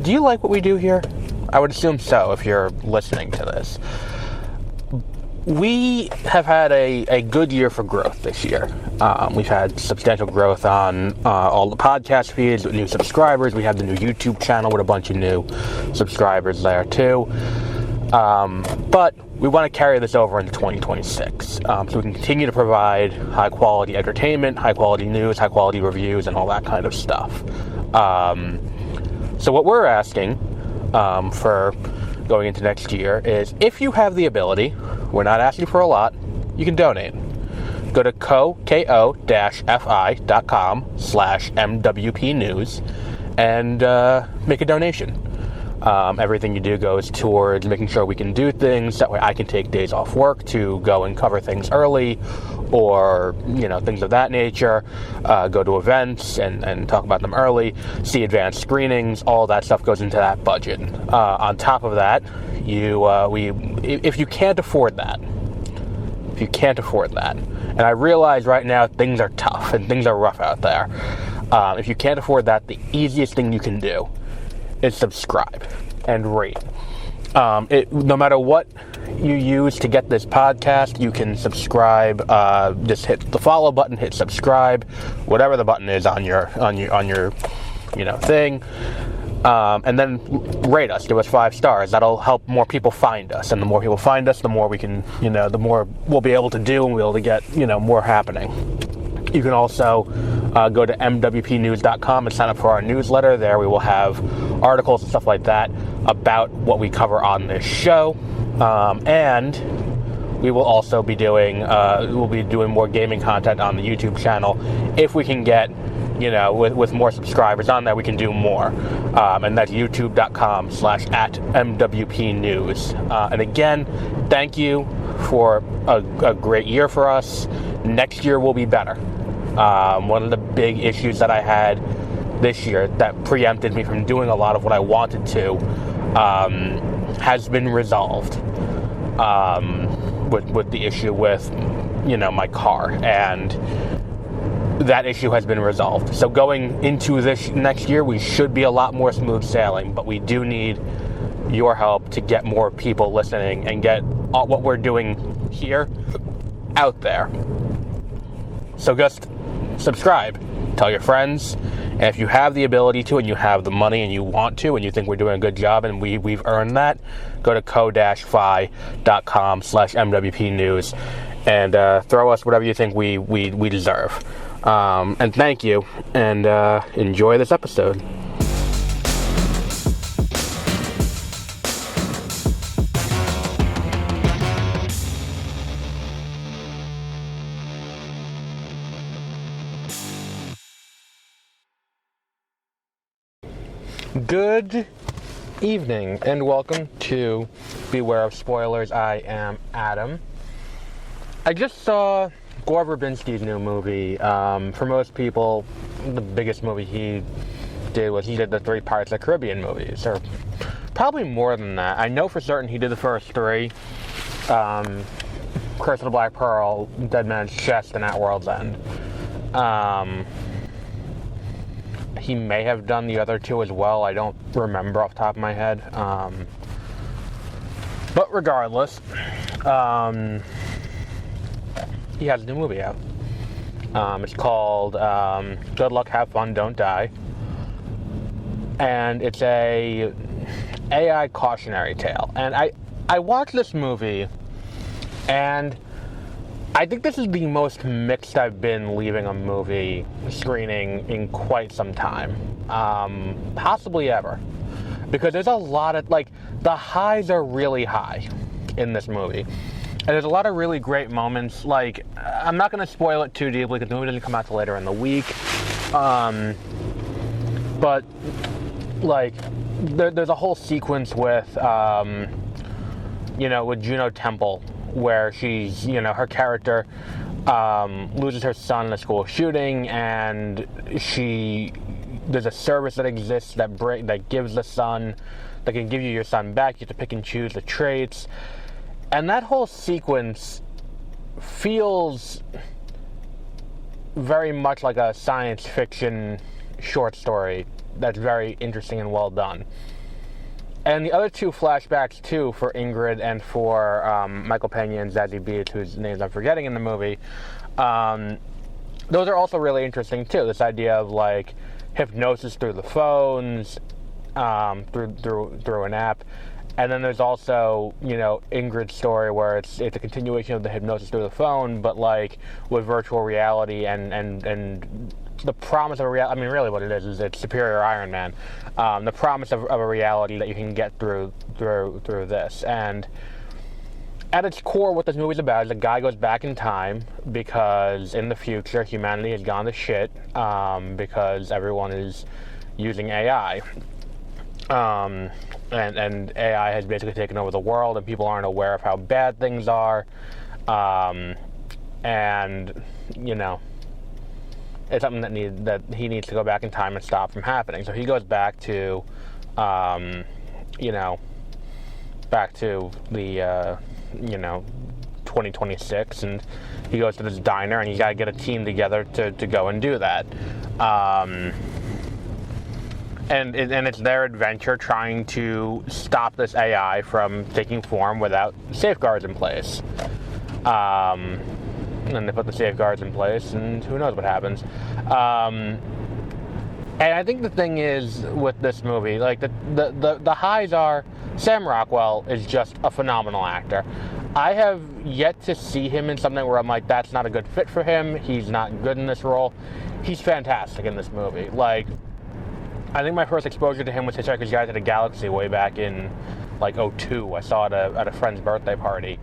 Do you like what we do here? I would assume so if you're listening to this. We have had a good year for growth this year. We've had substantial growth on all the podcast feeds with new subscribers. We have the new YouTube channel with a bunch of new subscribers there too. But we want to carry this over into 2026 so we can continue to provide high-quality entertainment, high-quality news, high-quality reviews, and all that kind of stuff. So what we're asking for going into next year is, if you have the ability, we're not asking for a lot, you can donate. Go to ko-fi.com/MWP News and make a donation. Everything you do goes towards making sure we can do things. That way I can take days off work to go and cover things early, or, things of that nature. Go to events and talk about them early, see advanced screenings. All that stuff goes into that budget. On top of that, if you can't afford that, and I realize right now things are tough and things are rough out there. If you can't afford that, the easiest thing you can do is subscribe and rate. No matter what you use to get this podcast, you can subscribe. Just hit the follow button, hit subscribe, whatever the button is on your thing, and then rate us. Give us 5 stars. That'll help more people find us, and the more people find us, the more we can, the more we'll be able to do, and we'll be able to get, more happening. You can also go to mwpnews.com and sign up for our newsletter. There we will have articles and stuff like that about what we cover on this show. And we will also be doing more gaming content on the YouTube channel. If we can get, with more subscribers on there, we can do more. And that's youtube.com/@MWPnews. And again, thank you for a great year for us. Next year will be better. One of the big issues that I had this year that preempted me from doing a lot of what I wanted to has been resolved with the issue with, my car, and that issue has been resolved. So going into this next year, we should be a lot more smooth sailing, but we do need your help to get more people listening and get what we're doing here out there. So just subscribe, tell your friends, and if you have the ability to, and you have the money, and you want to, and you think we're doing a good job, and we've earned that, go to ko-fi.com/MWP News and throw us whatever you think we deserve. And thank you, and enjoy this episode. Good evening, and welcome to Beware of Spoilers. I am Adam. I just saw Gore Verbinski's new movie. For most people, the biggest movie he did was he did the 3 Pirates of the Caribbean movies, or probably more than that. I know for certain he did the first 3. Curse of the Black Pearl, Dead Man's Chest, and At World's End. He may have done the other 2 as well. I don't remember off the top of my head. But regardless, he has a new movie out. It's called Good Luck, Have Fun, Don't Die. And it's a AI cautionary tale. And I watched this movie, and I think this is the most mixed I've been leaving a movie screening in quite some time. Possibly ever. Because there's a lot of, the highs are really high in this movie. And there's a lot of really great moments. I'm not going to spoil it too deeply because the movie doesn't come out till later in the week. But, there's a whole sequence with, with Juno Temple, where she's, her character loses her son in a school shooting, and there's a service that exists that gives the son, that can give you your son back. You have to pick and choose the traits. And that whole sequence feels very much like a science fiction short story that's very interesting and well done. And the other two flashbacks, too, for Ingrid and for Michael Pena and Zazie Beetz, whose names I'm forgetting in the movie, those are also really interesting, too. This idea of, like, hypnosis through the phones, through an app. And then there's also, you know, Ingrid's story where it's a continuation of the hypnosis through the phone, but, like, with virtual reality and the promise of a reality. I mean, really what it is it's Superior Iron Man. The promise of a reality that you can get through this. And at its core, what this movie's about is a guy goes back in time because in the future humanity has gone to shit because everyone is using AI. And AI has basically taken over the world, and people aren't aware of how bad things are. And, you know, it's something that he needs to go back in time and stop from happening. So he goes back to, you know, back to the, you know, 2026, and he goes to this diner, and he's got to get a team together to go and do that. And it's their adventure trying to stop this AI from taking form without safeguards in place. And they put the safeguards in place, and who knows what happens. And I think the thing is with this movie, like the highs are Sam Rockwell is just a phenomenal actor. I have yet to see him in something where I'm like, that's not a good fit for him. He's not good in this role. He's fantastic in this movie. Like, I think my first exposure to him was Hitchhiker's Guide to the Galaxy way back in like 2002. I saw it at a friend's birthday party.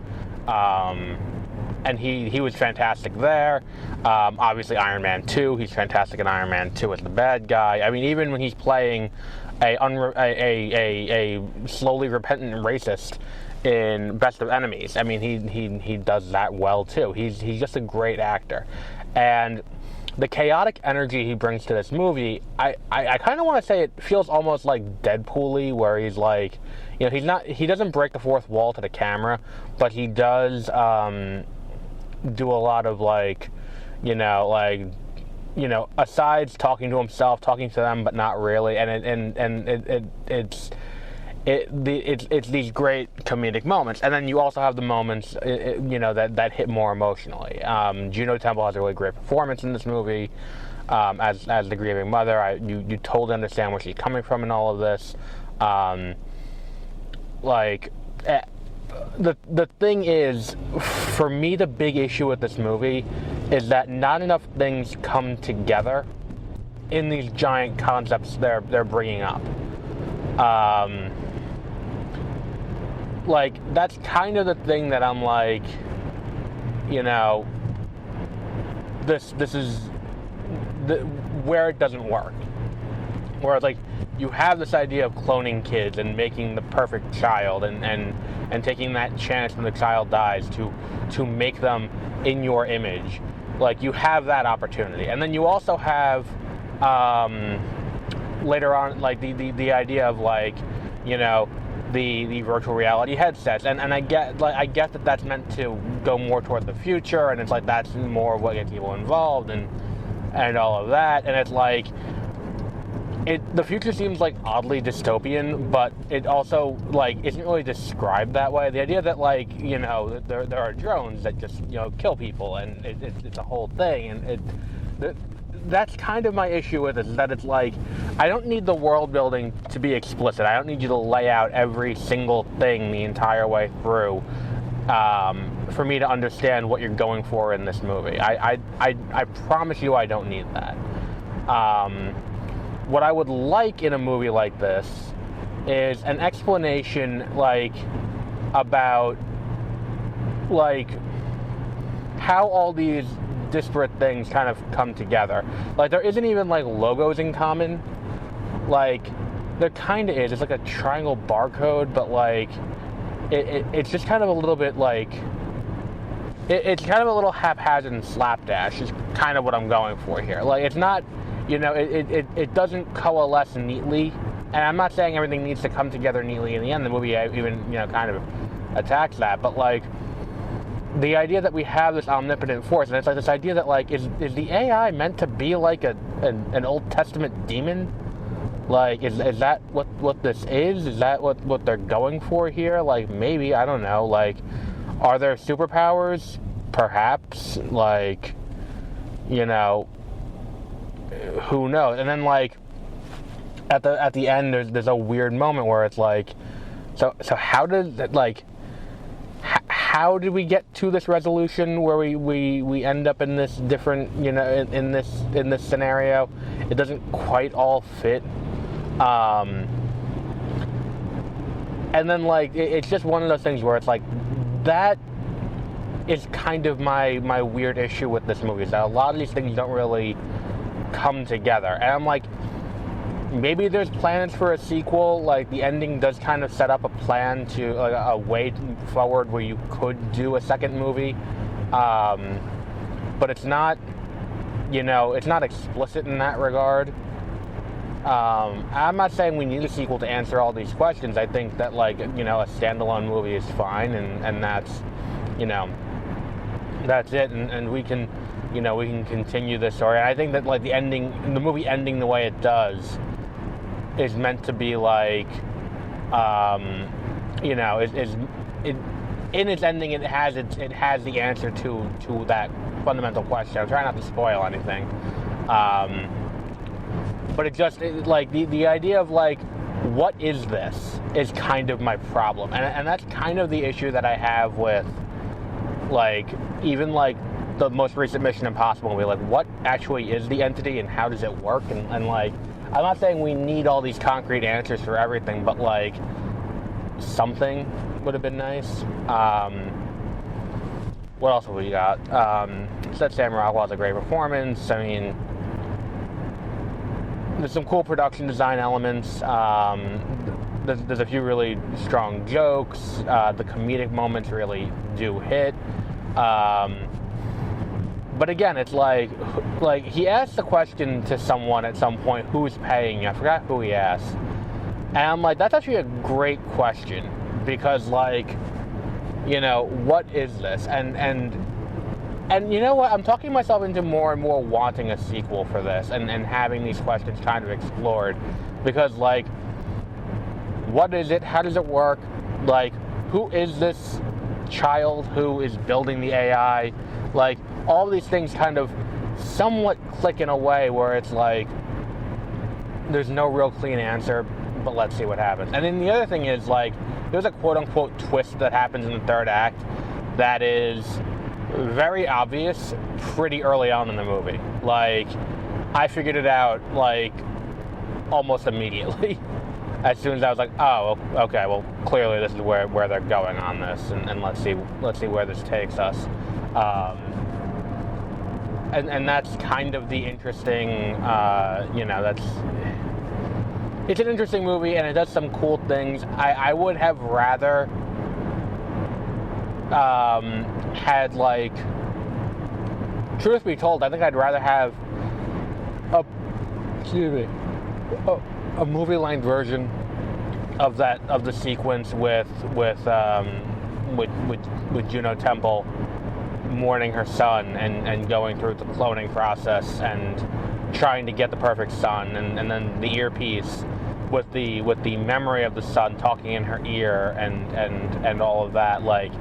And he was fantastic there. Obviously, Iron Man 2, he's fantastic in Iron Man 2 as the bad guy. I mean, even when he's playing a slowly repentant racist in Best of Enemies, I mean, he does that well too. He's just a great actor, and the chaotic energy he brings to this movie, I kind of want to say it feels almost like Deadpool-y, where he's like, you know, he doesn't break the fourth wall to the camera, but he does do a lot of like, you know, asides, talking to himself, talking to them, but not really, and it's these great comedic moments, and then you also have the moments, you know, that hit more emotionally. Juno Temple has a really great performance in this movie as the grieving mother. You totally understand where she's coming from in all of this. The thing is, for me, the big issue with this movie is that not enough things come together in these giant concepts they're bringing up. Like, that's kind of the thing that I'm like, you know, this is where it doesn't work. Where it's like, you have this idea of cloning kids and making the perfect child and taking that chance when the child dies to make them in your image. Like, you have that opportunity. And then you also have later on, like, the idea of, like, you know, the virtual reality headsets, and I get that that's meant to go more toward the future, and it's like that's more what gets people involved and all of that, and it's like the future seems like oddly dystopian, but it also like isn't really described that way. The idea that, like, you know, there are drones that just, you know, kill people, and it's a whole thing, and that's kind of my issue with it, is that it's like, I don't need the world building to be explicit. I don't need you to lay out every single thing the entire way through for me to understand what you're going for in this movie. I promise you I don't need that. What I would like in a movie like this is an explanation, like, about, like, how all these disparate things kind of come together. Like, there isn't even, like, logos in common. Like, there kind of is. It's like a triangle barcode, but, like, it's just kind of a little bit, like, it's kind of a little haphazard and slapdash is kind of what I'm going for here. Like, it's not, you know, it doesn't coalesce neatly, and I'm not saying everything needs to come together neatly in the end. The movie even, you know, kind of attacks that, but, like, the idea that we have this omnipotent force, and it's like this idea that, like, is the AI meant to be like an Old Testament demon? Like, is that what this is? Is that what they're going for here? Like, maybe, I don't know. Like, are there superpowers? Perhaps. Like, you know, who knows? And then, like, at the end, there's a weird moment where it's like, so how does that, like, how did we get to this resolution where we end up in this different, you know, in this scenario? It doesn't quite all fit. And then, like, it's just one of those things where it's like, that is kind of my weird issue with this movie, is that a lot of these things don't really come together. And I'm like, maybe there's plans for a sequel. Like, the ending does kind of set up a plan to, like, a way forward where you could do a second movie. But it's not, you know, it's not explicit in that regard. I'm not saying we need a sequel to answer all these questions. I think that, like, you know, a standalone movie is fine, and that's, you know, that's it, and we can, you know, we can continue this story. And I think that, like, the movie ending the way it does is meant to be like, you know, in its ending, it has the answer to that fundamental question. I'm trying not to spoil anything, but like the idea of, like, what is this is kind of my problem, and that's kind of the issue that I have with, like, even like the most recent Mission Impossible movie. Like, what actually is the entity and how does it work? And like, I'm not saying we need all these concrete answers for everything, but, like, something would have been nice. What else have we got? Said Sam Rockwell has a great performance. I mean, there's some cool production design elements. There's a few really strong jokes. The comedic moments really do hit. But again, it's like he asked the question to someone at some point, who's paying you? I forgot who he asked. And I'm like, that's actually a great question, because, like, you know, what is this? And you know what? I'm talking myself into more and more wanting a sequel for this, and having these questions kind of explored, because, like, what is it? How does it work? Like, who is this child who is building the AI? Like, all these things kind of somewhat click in a way where it's like, there's no real clean answer, but let's see what happens. And then the other thing is, like, there's a quote-unquote twist that happens in the third act that is very obvious pretty early on in the movie. Like, I figured it out, like, almost immediately. As soon as I was like, oh, okay, well, clearly this is where they're going on this, and let's see where this takes us. And that's kind of the interesting, you know, it's an interesting movie, and it does some cool things. I would have rather had, like, truth be told, I think I'd rather have a movie-length version of the sequence with Juno Temple mourning her son and going through the cloning process and trying to get the perfect son, and then the earpiece with the memory of the son talking in her ear and all of that. Like,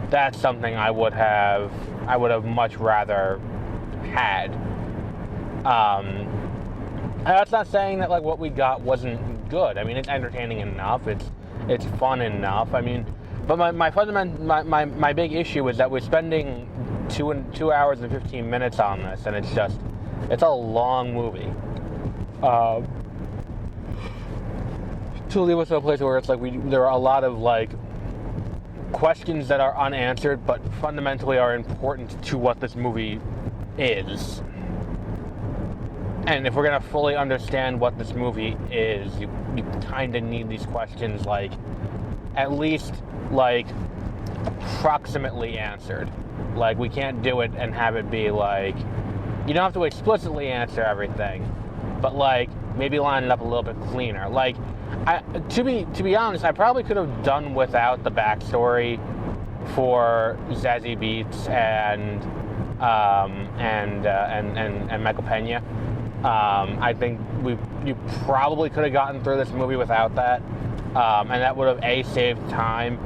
that's something I would have much rather had. That's not saying that, like, what we got wasn't good. I mean, it's entertaining enough. It's fun enough. I mean, but my big issue is that we're spending 2 hours and 15 minutes on this, and it's a long movie. To leave us to a place where it's like there are a lot of, like, questions that are unanswered, but fundamentally are important to what this movie is. And if we're gonna fully understand what this movie is, you kind of need these questions, like, at least, like, approximately answered. Like, we can't do it and have it be like, you don't have to explicitly answer everything, but, like, maybe line it up a little bit cleaner. Like, to be honest, I probably could have done without the backstory for Zazie Beetz and Michael Pena. I think you probably could have gotten through this movie without that, and that would have A, saved time,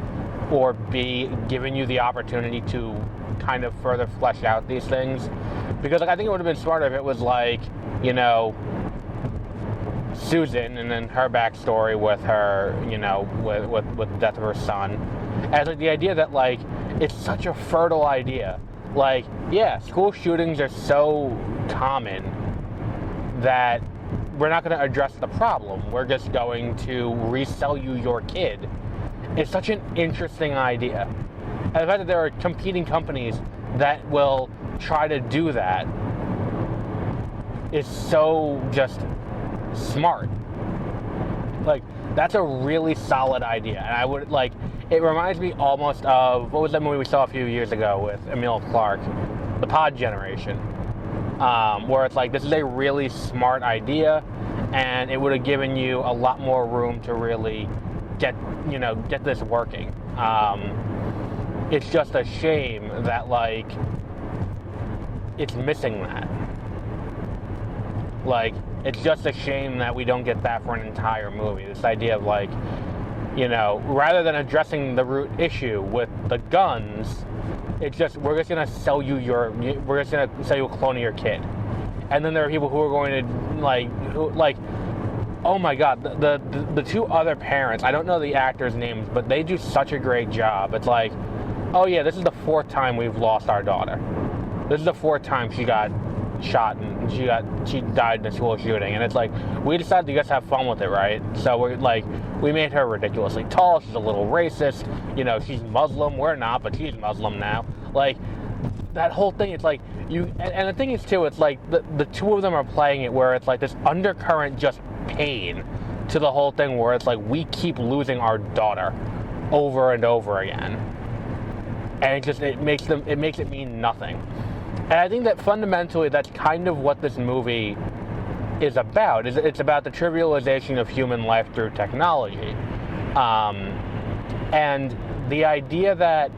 or B, given you the opportunity to kind of further flesh out these things. Because like, I think it would have been smarter if it was like, you know, Susan and then her backstory with her, you know, with the death of her son. As like the idea that like it's such a fertile idea. Like, yeah, school shootings are so common that we're not going to address the problem. We're just going to resell you your kid. It's such an interesting idea. And the fact that there are competing companies that will try to do that is so just smart. Like, that's a really solid idea. And I would, like, it reminds me almost of, what was that movie we saw a few years ago with Emil Clark? The Pod Generation. Where it's like, this is a really smart idea, and it would have given you a lot more room to really get this working. It's just a shame that, like, it's missing that. Like, it's just a shame that we don't get that for an entire movie. This idea of, like, you know, rather than addressing the root issue with the guns, it's just, we're just gonna sell you a clone of your kid. And then there are people who are going to, oh my god, the two other parents, I don't know the actors' names, but they do such a great job. It's like, oh yeah, this is the 4th time we've lost our daughter. This is the 4th time she got shot and she died in a school shooting, and it's like, we decided to just have fun with it, right? So we're like, we made her ridiculously tall, she's a little racist, you know, she's Muslim, we're not, but she's Muslim now. Like, that whole thing, it's like, and the thing is too, it's like, the two of them are playing it where it's like this undercurrent just pain to the whole thing, where it's like, we keep losing our daughter over and over again, and it makes it mean nothing. And I think that fundamentally that's kind of what this movie is about. It's about the trivialization of human life through technology. And the idea that,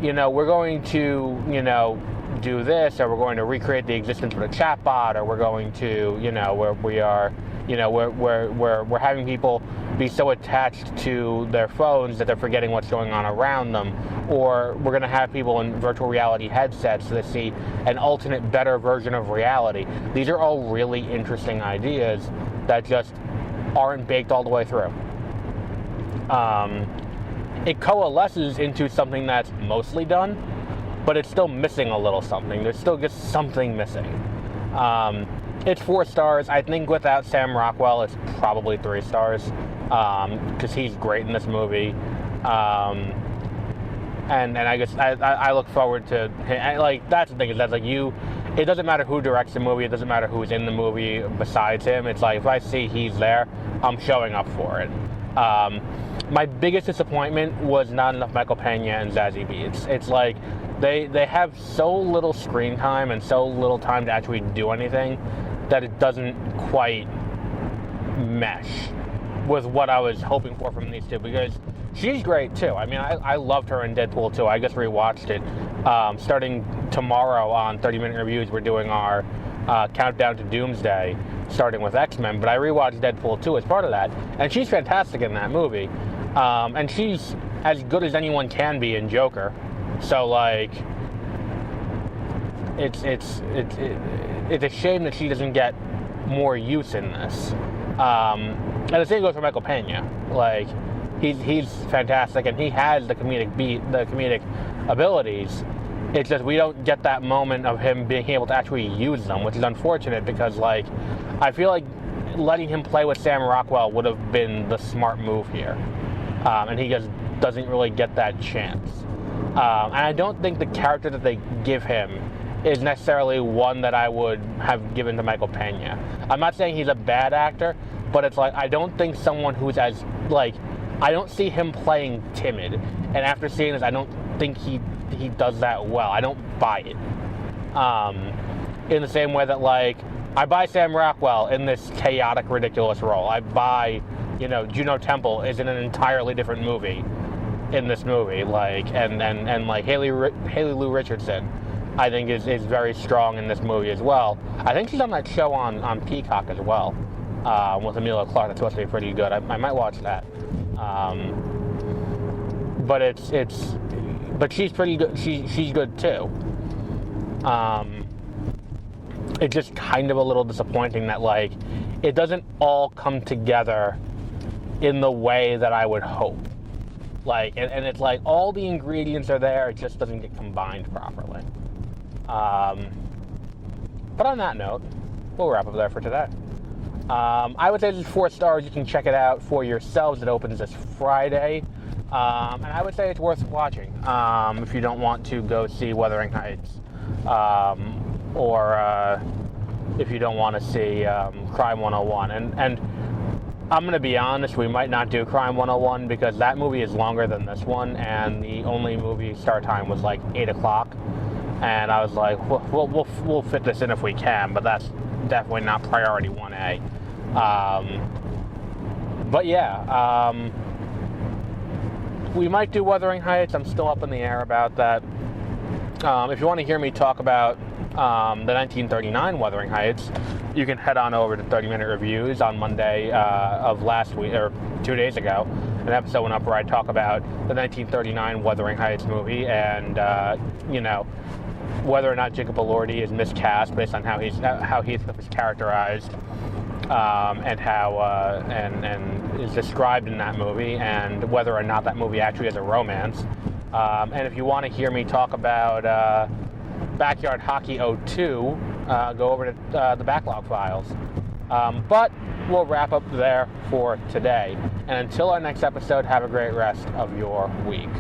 you know, we're going to, you know, do this, or we're going to recreate the existence of a chatbot, or we're going to, you know, we're having people be so attached to their phones that they're forgetting what's going on around them, or we're going to have people in virtual reality headsets that see an alternate, better version of reality. These are all really interesting ideas that just aren't baked all the way through. It coalesces into something that's mostly done, but it's still missing a little something. There's still just something missing. It's 4 stars. I think without Sam Rockwell, it's probably 3 stars, because he's great in this movie. And I guess I look forward to, like, that's the thing, is that's like, it doesn't matter who directs the movie, it doesn't matter who's in the movie besides him. It's like, if I see he's there, I'm showing up for it. My biggest disappointment was not enough Michael Pena and Zazie Beetz. It's like, they have so little screen time and so little time to actually do anything that it doesn't quite mesh with what I was hoping for from these two, because she's great too. I mean, I loved her in Deadpool 2. I just rewatched it. Starting tomorrow on 30-Minute Reviews, we're doing our countdown to Doomsday, starting with X-Men, but I rewatched Deadpool 2 as part of that, and she's fantastic in that movie. And she's as good as anyone can be in Joker. So, like, it's a shame that she doesn't get more use in this. And the same goes for Michael Pena. Like, he's fantastic, and he has the comedic abilities. It's just we don't get that moment of him being able to actually use them, which is unfortunate, because, like, I feel like letting him play with Sam Rockwell would have been the smart move here. And he just doesn't really get that chance. And I don't think the character that they give him is necessarily one that I would have given to Michael Pena. I'm not saying he's a bad actor, but it's like, I don't think someone who's as, like, I don't see him playing timid. And after seeing this, I don't think he does that well. I don't buy it. In the same way that, like, I buy Sam Rockwell in this chaotic, ridiculous role. I buy, you know, Juno Temple is in an entirely different movie in this movie. Like, and like Haley Lu Richardson, I think is very strong in this movie as well. I think she's on that show on Peacock as well. with Emilia Clarke. That's supposed to be pretty good. I might watch that. But but she's pretty good. She's good too. It's just kind of a little disappointing that like it doesn't all come together in the way that I would hope. Like, and it's like all the ingredients are there, it just doesn't get combined properly. But on that note, we'll wrap up there for today. I would say this is 4 stars. You can check it out for yourselves. It opens this Friday. And I would say it's worth watching if you don't want to go see Wuthering Heights. Or if you don't want to see Crime 101. And I'm going to be honest, we might not do Crime 101 because that movie is longer than this one, and the only movie start time was like 8 o'clock. And I was like, we'll fit this in if we can, but that's definitely not priority 1A. But yeah, we might do Wuthering Heights. I'm still up in the air about that. If you want to hear me talk about the 1939 Wuthering Heights, you can head on over to 30-Minute Reviews on Monday of last week, or 2 days ago. An episode went up where I talk about the 1939 Wuthering Heights movie and, whether or not Jacob Elordi is miscast based on how Heathcliff is characterized and how and is described in that movie, and whether or not that movie actually is a romance. And if you want to hear me talk about Backyard Hockey 02, go over to the Backlog Files. But we'll wrap up there for today. And until our next episode, have a great rest of your week.